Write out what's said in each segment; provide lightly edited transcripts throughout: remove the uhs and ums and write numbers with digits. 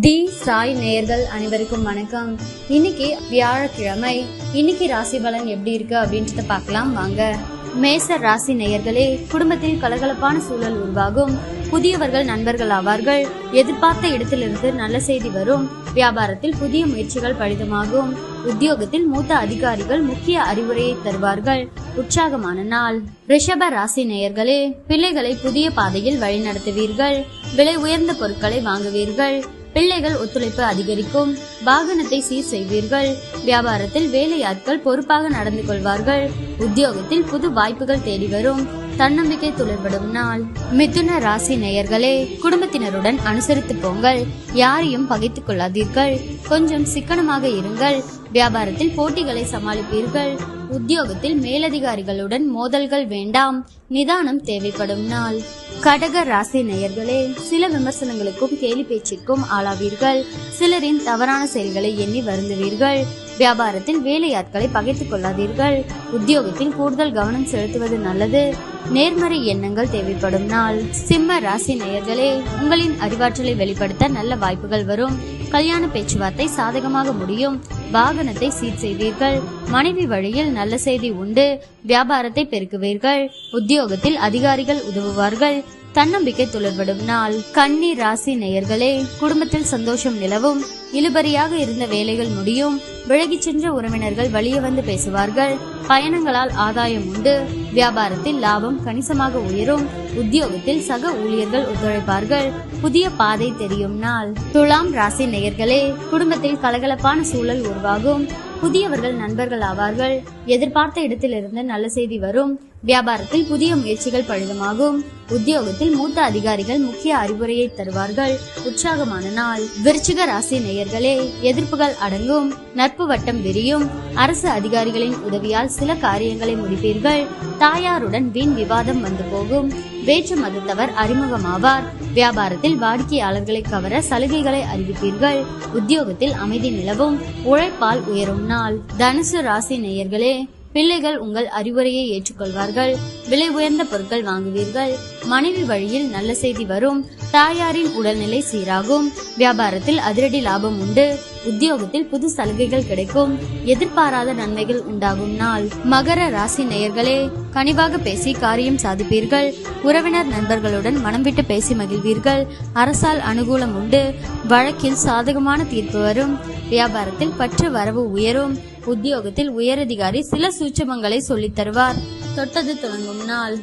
தி சாய் நேயர்கள் அனைவருக்கும் வணக்கம். இன்னைக்கு வியாழக்கிழமை. இன்னைக்கு ராசி பலன் எப்படி இருக்கு அப்படின்றத பார்க்கலாம் வாங்க. மேச ராசி நேயர்களே, குடும்பத்தில் கலகலப்பான சூழல் உருவாகும். புதியவர்கள் நண்பர்கள் ஆவார்கள். எதிர்பார்த்த இடத்திலிருந்து நல்ல செய்தி வரும். வியாபாரத்தில் புதிய முயற்சிகள் பலிதமாகும். உத்தியோகத்தில் மூத்த அதிகாரிகள் முக்கிய அறிவுரையை தருவார்கள். உற்சாகமான நாள். ரிஷப ராசி நேயர்களே, பிள்ளைகளை புதிய பாதையில் வழிநடத்துவீர்கள். விலை உயர்ந்த பொருட்களை வாங்குவீர்கள். பிள்ளைகள் ஒத்துழைப்பு அதிகரிக்கும். வாகனத்தை சீர் செய்வீர்கள். வியாபாரத்தில் வேலையாட்கள் பொறுப்பாக நடந்து கொள்வார்கள். உத்தியோகத்தில் புது வாய்ப்புகள் தேடி வரும். தன்னம்பிக்கை துளிர்படும் நாள். மிதுன ராசி நேயர்களே, குடும்பத்தினருடன் அனுசரித்து போங்கள். யாரையும் பகைத்துக் கொள்ளாதீர்கள். கொஞ்சம் சிக்கனமாக இருங்கள். வியாபாரத்தில் போட்டிகளை சமாளிப்பீர்கள். உத்தியோகத்தில் மேலதிகாரிகளுடன் மோதல்கள் வேண்டாம். நிதானம் தேவைப்படும் நாள். கடக ராசி நேயர்களே, சில விமர்சனங்களுக்கும் கேலி பேச்சிற்கும் ஆளாவீர்கள். சிலரின் தவறான செயல்களை எண்ணி வருந்துவீர்கள். வியாபாரத்தில் வேலையாட்களை பகைத்துக் கொள்ளாதீர்கள். உத்தியோகத்தில் கூடுதல் கவனம் செலுத்துவது நல்லது. நேர்மறை எண்ணங்கள் தேவைப்படும் நாள். சிம்ம ராசி நேயர்களே, உங்களின் அறிவாற்றலை வெளிப்படுத்த நல்ல வாய்ப்புகள் வரும். கல்யாண பேச்சுவார்த்தை சாதகமாக முடியும். வாகனத்தை சீர் செய்வீர்கள். மனைவி வழியில் நல்ல செய்தி உண்டு. வியாபாரத்தை பெருக்குவீர்கள். உத்தியோகத்தில் அதிகாரிகள் உதவுவார்கள். தன்னம்பிக்கை துளிர்படும் நாள். கன்னி ராசி நேயர்களே, குடும்பத்தில் சந்தோஷம் நிலவும். இழுபறியாக இருந்த வேலைகள் முடியும். விலகி சென்ற உறவினர்கள் வழிய வந்து பேசுவார்கள். பயணங்களால் ஆதாயம் உண்டு. வியாபாரத்தில் லாபம் கணிசமாக உயரும். உத்தியோகத்தில் சக ஊழியர்கள் ஒத்துழைப்பார்கள். புதிய பாதை தெரியும் நாள். துலாம் ராசி நேயர்களே, குடும்பத்தில் கலகலப்பான சூழல் உருவாகும். புதியவர்கள் நண்பர்கள் ஆவார்கள். எதிர்பார்த்த இடத்திலிருந்து நல்ல செய்தி வரும். வியாபாரத்தில் புதிய முயற்சிகள் பலிதமாகும். உத்தியோகத்தில் மூத்த அதிகாரிகள் முக்கிய அறிவுரையை தருவார்கள். உற்சாகமான நாள். விருச்சிக ராசி நேயர்களே, எதிர்ப்புகள் அடங்கும். நட்பு வட்டம் விரியும். அரசு அதிகாரிகளின் உதவியால் சில காரியங்களை முடிப்பீர்கள். தாயாருடன் வீண் விவாதம் வந்து போகும். வேற்று மதத்தவர் அறிமுகமாவார். வியாபாரத்தில் வாடிக்கையாளர்களை கவர சலுகைகளை அறிவிப்பீர்கள். உத்தியோகத்தில் அமைதி நிலவும். உழைப்பால் உயரும் நாள். தனுசு ராசி நேயர்களே, பிள்ளைகள் உங்கள் அறிவுரையை ஏற்றுக்கொள்வார்கள். விலை உயர்ந்த பொருட்கள் வாங்குவீர்கள். மனைவி வழியில் நல்ல செய்தி வரும். தாயாரின் உடல்நிலை சீராகும். வியாபாரத்தில் அதிரடி லாபம் உண்டு. உத்தியோகத்தில் புது சலுகைகள் கிடைக்கும். எதிர்பாராத நன்மைகள் உண்டாகும் நாள். மகர ராசி நேயர்களே, கனிவாக பேசி காரியம் சாதிப்பீர்கள். உறவினர் நண்பர்களுடன் மனம் விட்டு பேசி மகிழ்வீர்கள். அரசால் அனுகூலம் உண்டு. வழக்கில் சாதகமான தீர்ப்பு வரும். வியாபாரத்தில் பற்று வரவு உயரும். உத்தியோகத்தில் உயரதிகாரி சில சூட்சமங்களை சொல்லித் தருவார். தொட்டது தொடங்கும் நாள்.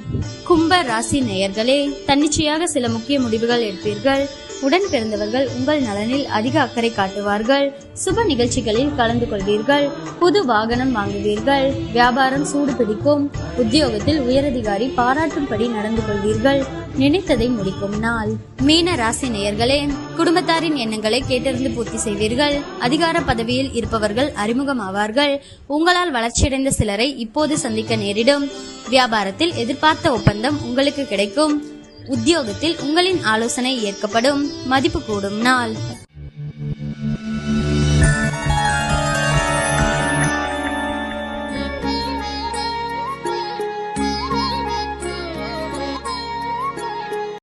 கும்ப ராசி நேயர்களே, தன்னிச்சையாக சில முக்கிய முடிவுகள் எடுப்பீர்கள். உடன் பிறந்தவர்கள் உங்கள் நலனில் அதிக அக்கறை காட்டுவார்கள். சுப நிகழ்ச்சிகளில் கலந்து கொள்வீர்கள். புது வாகனம் வாங்குவீர்கள். வியாபாரம் சூடு பிடிக்கும். உத்தியோகத்தில் உயரதிகாரி பாராட்டும்படி நடந்து கொள்வீர்கள். நினைத்ததை முடிக்கும் நாள். மீன ராசி நேயர்களே, குடும்பத்தாரின் எண்ணங்களை கேட்டறிந்து பூர்த்தி செய்வீர்கள். அதிகார பதவியில் இருப்பவர்கள் அறிமுகமாவார்கள். உங்களால் வளர்ச்சியடைந்த சிலரை இப்போது சந்திக்க நேரிடும். வியாபாரத்தில் எதிர்பார்த்த ஒப்பந்தம் உங்களுக்கு கிடைக்கும். உத்தியோகத்தில் உங்களின் ஆலோசனை ஏற்கப்படும். மதிப்பு கூடும் நாள்.